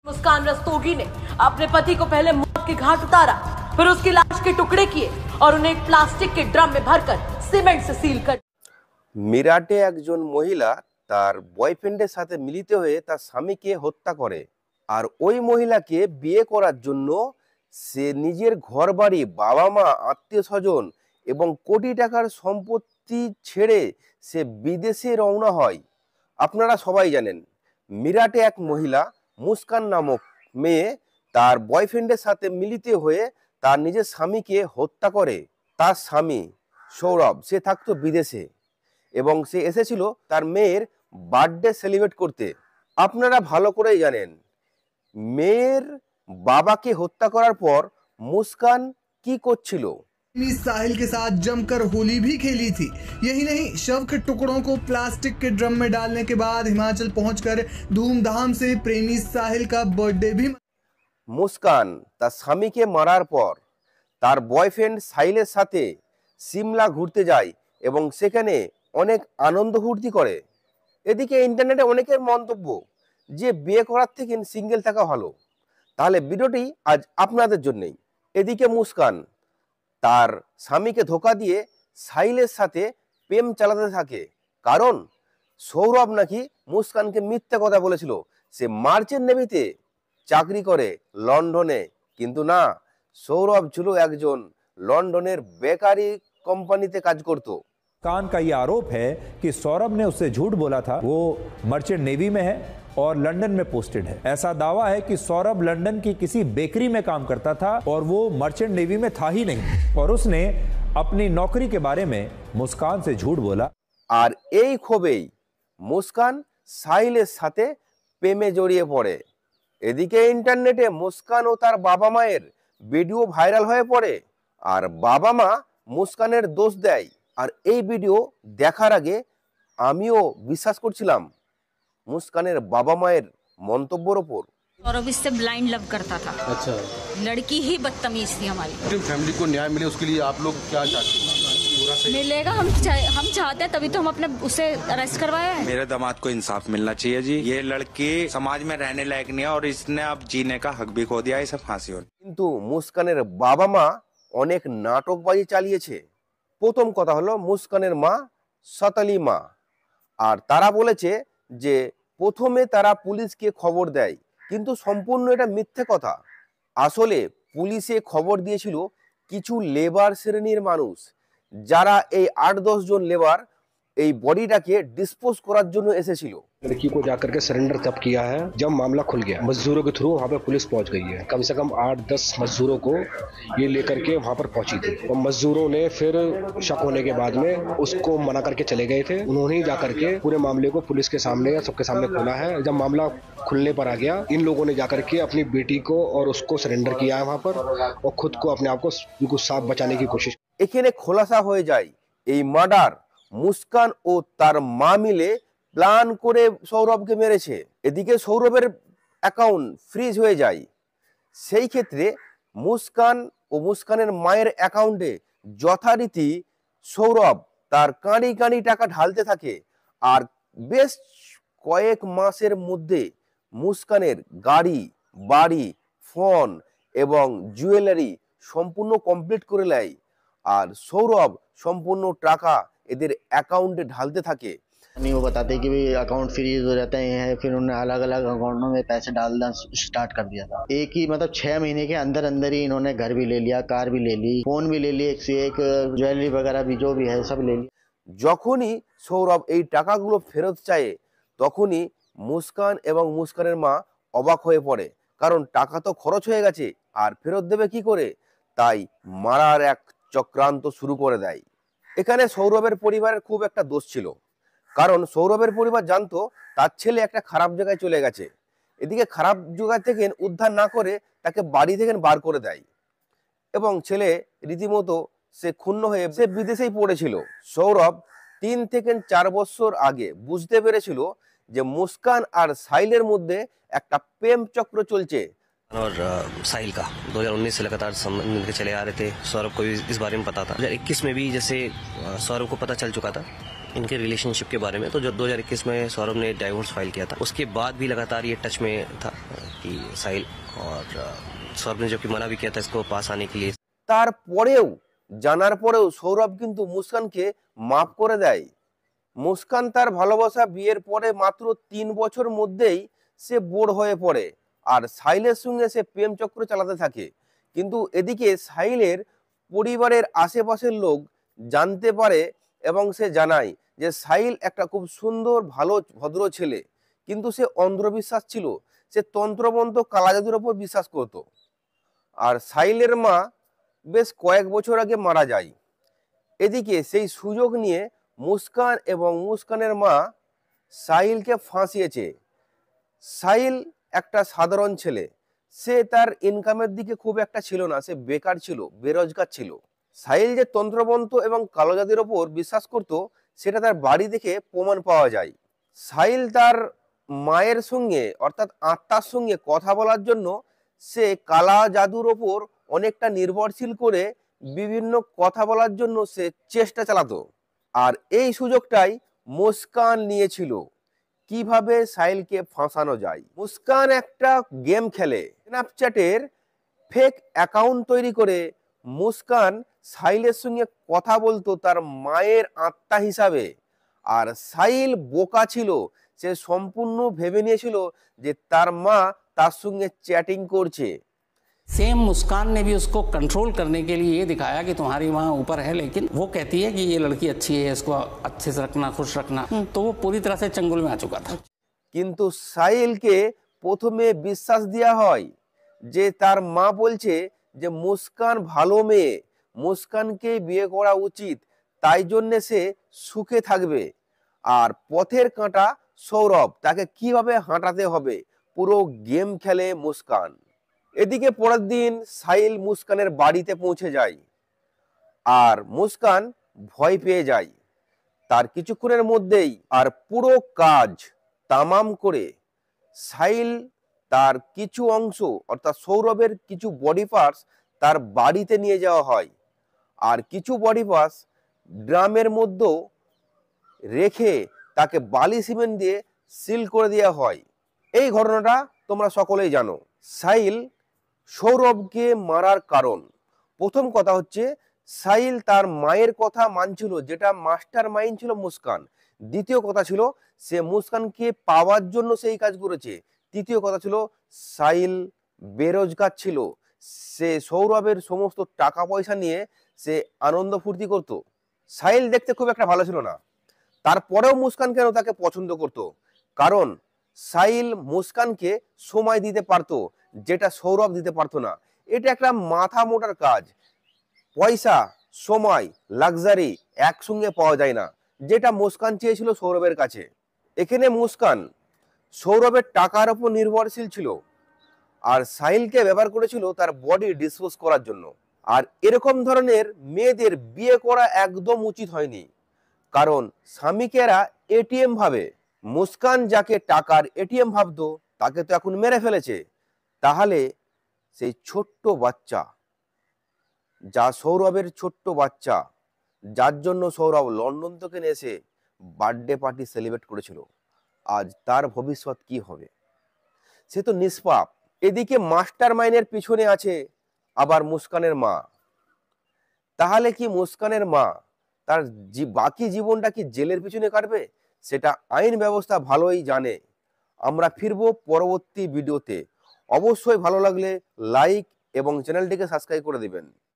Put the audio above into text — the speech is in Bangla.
मुस्कान रस्तोगी ने अपने पति को पहले मौत के घाट उतारा, फिर उसकी लाश के टुकड़े किए और उन्हें एक प्लास्टिक के ड्रम में भरकर सीमेंट से सील कर। মিরাটে একজন মহিলা তার বয়ফ্রেন্ডের সাথে মিলিত হয়ে তার স্বামীকে হত্যা করে। আর ওই মহিলাকে বিয়ে করার জন্য সে নিজের ঘরবাড়ি, বাবা মা, আত্মীয় স্বজন এবং কোটি টাকার সম্পত্তি ছেড়ে সে বিদেশে রওনা হয়। আপনারা সবাই জানেন মিরাটে এক মহিলা মুস্কান নামক মেয়ে তার বয়ফ্রেন্ডের সাথে মিলিত হয়ে তার নিজের স্বামীকে হত্যা করে। তার স্বামী সৌরভ সে থাকতো বিদেশে এবং সে এসেছিল তার মেয়ের বার্থডে সেলিব্রেট করতে। আপনারা ভালো করেই জানেন মেয়ের বাবাকে হত্যা করার পর মুস্কান কি করছিল। साहिल के साथ जमकर होली भी खेली थी। यही नहीं, शव के टुकड़ों को प्लास्टिक के ड्रम में डालने के बाद हिमाचल पहुंचकर धूमधाम से प्रेमी साहिल का बर्थडे भी। মুস্কান তার স্বামীকে মারার পর তার বয়ফ্রেন্ড সাহিলের সাথে সিমলা ঘুরতে যায় এবং সেখানে অনেক আনন্দ ফুর্তি করে। এদিকে ইন্টারনেটে অনেকের মন্তব্য যে বিয়ে করার থেকে সিঙ্গেল থাকা ভালো। তাহলে ভিডিওটি আজ আপনাদের জন্যই। এদিকে মুস্কান তার স্বামীকে ধোকা দিয়ে সাহিলের সাথে প্রেম চালাতে থাকে, কারণ সৌরভ নাকি মুস্কানকে মিথ্যা কথা বলেছিল সে মার্চেন্ট নেভিতে চাকরি করে লন্ডনে। কিন্তু না, সৌরভ ছিল একজন লন্ডনের বেকারি কোম্পানিতে কাজ করত। कान का ये आरोप है कि सौरभ ने उससे झूठ बोला था वो मर्चेंट नेवी में है और लंदन में पोस्टेड है। ऐसा दावा है कि सौरभ लंदन की किसी बेकरी में काम करता था और वो मर्चेंट नेवी में था ही नहीं, और उसने अपनी नौकरी के बारे में मुस्कान से झूठ बोला। আর এই ক্ষোভেই মুস্কান সাহিলের সাথে প্রেমে জড়িয়ে পড়ে। এদিকে ইন্টারনেটে মুস্কান ও তার বাবা মায়ের ভিডিও ভাইরাল হয়ে পড়ে আর বাবা মা মুস্কানের দোষ দেয়। আর এই ভিডিও দেখার আগে আমিও বিশ্বাস করছিলাম মুস্কানের বাবা মায়ের মন্তব্যের উপর। सौरभ इससे ब्लाइंड लव करता था। अच्छा, लड़की ही बदतमीज थी हमारी। फैमिली को न्याय मिले उसके लिए आप लोग क्या चाहते हैं? मिलेगा, हम चाहते हैं, तभी तो हम अपने उसे अरेस्ट करवाया है। मेरे दामाद को इंसाफ मिलना चाहिए जी। ये लड़की समाज में रहने लायक नहीं है और इसने अब जीने का हक भी खो दिया। इसे फांसी हो। কিন্তু মুস্কানের বাবা মা অনেক নাটকবাজি চালিয়েছে। প্রথম কথা হলো মুস্কানের মা সাতালি মা, আর তারা বলেছে যে প্রথমে তারা পুলিশকে খবর দেয়, কিন্তু সম্পূর্ণ এটা মিথ্যে কথা। আসলে পুলিশে খবর দিয়েছিল কিছু লেবার শ্রেণীর মানুষ, যারা এই 8-10 জন লেবার এই বডিটাকে ডিসপোজ করার জন্য এসেছিল। लड़की को जाकर के सरेंडर तब किया है जब मामला खुल गया। मजदूरों के थ्रू वहाँ पे पुलिस पहुंच गई है। कम से कम 8-10 मजदूरों को ये लेकर के वहाँ पर पहुंची थी और मजदूरों ने फिर शक होने के बाद में उसको मना करके चले गए थे। उन्होंने ही जाकर के पूरे मामले को पुलिस के सामने या सबके सामने खोला है। जब मामला खुलने पर आ गया, इन लोगों ने जाकर के अपनी बेटी को और उसको सरेंडर किया है वहाँ पर और खुद को अपने आप को बिल्कुल साफ बचाने की कोशिश। এখানে খোলাসা হয়ে যায় এই মার্ডার মুস্কান ও তার মা মিলে প্ল্যান করে সৌরভকে মেরেছে। এদিকে সৌরভের অ্যাকাউন্ট ফ্রিজ হয়ে যায়। সেই ক্ষেত্রে মুস্কান ও মুস্কানের মায়ের অ্যাকাউন্টে যথারীতি সৌরভ তার কাঁড়ি কাঁড়ি টাকা ঢালতে থাকে। আর বেশ কয়েক মাসের মধ্যে মুস্কানের গাড়ি, বাড়ি, ফোন এবং জুয়েলারি সম্পূর্ণ কমপ্লিট করে নেয়। আর সৌরভ সম্পূর্ণ টাকা এদের অ্যাকাউন্টে ঢালতে থাকে। नहीं, वो बताते कि भी अकाउंट फ्रीज हो जाते हैं, फिर उन्होंने अलग अलग अकाउंटों में पैसे डालना स्टार्ट कर दिया था। एक ही 6 महीने के अंदर अंदर ही इन्होंने घर भी ले लिया, कार भी ले ली, फोन भी ले लिए, एक से एक ज्वेलरी वगैरह भी जो भी है सब ले लिया। যখনই সৌরভ এই টাকাগুলো ফেরত চায় তখনই মুস্কান এবং মুস্কানের মা অবাক হয়ে পড়ে, কারণ টাকা তো খরচ হয়ে গেছে আর ফেরত দেবে কি করে। তাই মারার এক চক্রান্ত শুরু করে দেয়। এখানে সৌরভের পরিবারের খুব একটা দোষ ছিল, কারণ সৌরভের পরিবার জানতো তার ছেলে একটা খারাপ জায়গায় চলে গেছে। এদিকে খারাপ জায়গা থেকে উদ্ধার না করে তাকে বাড়ি থেকে বার করে দেয় এবং ছেলে রীতিমতো সে ক্ষুণ্ণ হয়ে সে বিদেশেই পড়েছিল। সৌরভ 3 থেকে 4 বছর আগে বুঝতে পেরেছিল যে মুস্কান আর সাহিলের মধ্যে একটা প্রেম চক্র চলছে। और साहिल का 2019 से लगातार संबंध चले आ रहे थे। सौरभ को भी इस बारे में पता था। 2021 में भी जैसे सौरभ को पता चल चुका था इनके रिलेशनशिप के बारे में। तो जब 2021 में सौरभ ने डाइवोर्स फाइल किया था, उसके बाद भी लगातार ये टच में था कि साहिल, और सौरभ ने जबकि मना भी किया था इसको पास आने के लिए। তারপরেও জানার পরেও সৌরভ কিন্তু মুস্কানকে মাফ করে দেয়। মুস্কান তার ভালোবাসা বিয়ের পরে মাত্র 3 বছর মধ্যেই সে বোর হয়ে পড়ে আর সাহিলের সঙ্গে সে প্রেম চক্র চালাতে থাকে। কিন্তু এদিকে সাহিলের পরিবারের আশেপাশের লোক জানতে পারে এবং সে জানায় যে সাহিল একটা খুব সুন্দর ভালো ভদ্র ছেলে, কিন্তু সে অন্ধবিশ্বাস ছিল, সে তন্ত্রমন্ত্র কালাজাদুর উপর বিশ্বাস করত। আর সাহিলের মা বেশ কয়েক বছর আগে মারা যায়। এদিকে সেই সুযোগ নিয়ে মুস্কান এবং মুস্কানের মা সাহিলকে ফাঁসিয়েছে। সাহিল একটা সাধারণ ছেলে, সে তার ইনকামের দিকে খুব একটা ছিল না, সে বেকার ছিল, বেরোজগার ছিল। সাহিল যে তন্ত্রমন্ত্র এবং কালো জাদুর ওপর বিশ্বাস করত সেটা তার বাড়ি থেকে প্রমাণ পাওয়া যায়। সাহিল তার মায়ের সঙ্গে অর্থাৎ আত্মার সঙ্গে কথা বলার জন্য সে কালা জাদুর ওপর অনেকটা নির্ভরশীল করে বিভিন্ন কথা বলার জন্য সে চেষ্টা চালাতো। আর এই সুযোগটাই মুস্কান নিয়েছিল কিভাবে সাহিলকে ফাঁসানো যায়। মুস্কান একটা গেম খেলে, স্ন্যাপচ্যাটের ফেক অ্যাকাউন্ট তৈরি করে মুস্কান সাহিলের সঙ্গে কথা বলতো তার মায়ের আত্মা হিসাবে। আর সাহিল বোকা ছিল, সে সম্পূর্ণ ভেবে নিয়েছিল যে তার মা তার সঙ্গে চ্যাটিং করছে। सेम मुस्कान ने भी उसको कंट्रोल करने के लिए ये दिखाया कि तुम्हारी माँ ऊपर है, लेकिन वो कहती है कि ये लड़की अच्छी है, इसको अच्छे से रखना, खुश रखना। तो वो पूरी तरह से चंगुल में आ चुका था। কিন্তু সাহিলকে প্রথমে বিশ্বাস দেওয়া হয় যে তার মা বলছে যে মুস্কান ভালো মেয়ে, মুস্কানকে বিয়ে করা উচিত, তাই জন্যে সে সুখে থাকবে। আর পথের কাঁটা সৌরভ, তাকে কিভাবে হাঁটাতে হবে পুরো গেম খেলে মুস্কান। এদিকে পরের দিন সাহিল মুস্কানের বাড়িতে পৌঁছে যায় আর মুস্কান ভয় পেয়ে যায়। তার কিছুক্ষণের মধ্যেই আর পুরো কাজ তামাম করে সাহিল তার কিছু অংশ অর্থাৎ সৌরভের কিছু বডি পার্টস তার বাড়িতে নিয়ে যাওয়া হয় আর কিছু বডি পার্টস ড্রামের মধ্যে রেখে তাকে বালি সিমেন্ট দিয়ে সিল করে দেওয়া হয়। এই ঘটনাটা তোমরা সকলেই জানো। সাহিল সৌরভকে মারার কারণ, প্রথম কথা হচ্ছে সাহিল তার মায়ের কথা মানছিল, যেটা মাস্টার মাইন্ড ছিল মুস্কান। দ্বিতীয় কথা ছিল সে মুস্কানকে পাওয়ার জন্য সেই কাজ করেছে। তৃতীয় কথা ছিল সাহিল বেরোজগার ছিল, সে সৌরভের সমস্ত টাকা পয়সা নিয়ে সে আনন্দ ফুর্তি করত। সাহিল দেখতে খুব একটা ভালো ছিল না, তারপরেও মুস্কান কেন তাকে পছন্দ করত? কারণ সাহিল মুস্কানকে সময় দিতে পারতো, যেটা সৌরভ দিতে পারতো না। এটা একটা মাথা মোটার কাজ। পয়সা, সময়, লাক্সারি একসঙ্গে পাওয়া যায় না, যেটা মুস্কান চেয়েছিল সৌরভের কাছে। এখানে মুস্কান সৌরভের টাকার উপর নির্ভরশীল ছিল আর সাহিলকে ব্যবহার করেছিল তার বডি ডিসপোজ করার জন্য। আর এরকম ধরনের মেয়েদের বিয়ে করা একদম উচিত হয়নি, কারণ স্বামীকে এরা এটিএম ভাবে। মুস্কান যাকে টাকার এটিএম ভাবতো তাকে তো এখন মেরে ফেলেছে। তাহলে সেই ছোট্ট বাচ্চা, যা সৌরভের ছোট্ট বাচ্চা, যার জন্য সৌরভ লন্ডন থেকে এসে বার্থডে পার্টি সেলিব্রেট করেছিল, আজ তার ভবিষ্যৎ কি হবে? সে তো নিষ্পাপ। এদিকে মাস্টার মাইন্ডের পিছনে আছে আবার মুস্কানের মা। তাহলে কি মুস্কানের মা তার বাকি জীবনটা কি জেলের পিছনে কাটবে? সেটা আইন ব্যবস্থা ভালোই জানে। আমরা ফিরবো পরবর্তী ভিডিওতে। অবশ্যই ভালো লাগলে লাইক এবং চ্যানেলটিকে সাবস্ক্রাইব করে দিবেন।